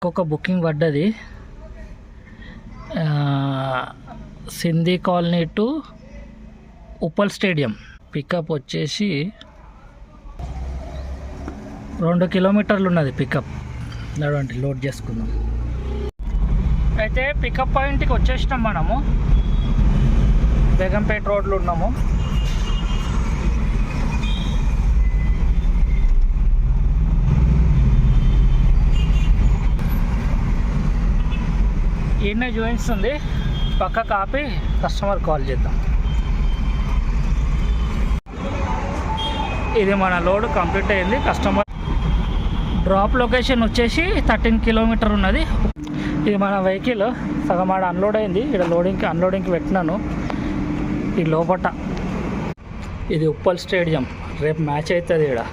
ఇంకొక బుకింగ్ పడ్డది, Sindhi colony to Uppal stadium. Pickup వచ్చేసి 2 కిలోమీటర్లు ఉన్నది పికప్. నడవండి లోడ్ చేసుకుందాం. అయితే పికప్ పాయింట్కి వచ్చేసినాం మనము. బేగంపేట రోడ్లో ఉన్నాము. ఈయనే చూపిస్తుంది, పక్క కాపీ కస్టమర్ కాల్ చేద్దాం. ఇది మన లోడ్ కంప్లీట్ అయింది. కస్టమర్ డ్రాప్ లొకేషన్ వచ్చేసి 13 కిలోమీటర్ ఉన్నది. ఇది మన వెహికల్ సగం ఆడ అన్లోడ్ అయింది. ఇక్కడ అన్లోడింగ్కి పెట్టినాను. ఈ లోపట ఇది ఉప్పల్ స్టేడియం. రేపు మ్యాచ్ అవుతుంది ఇక్కడ.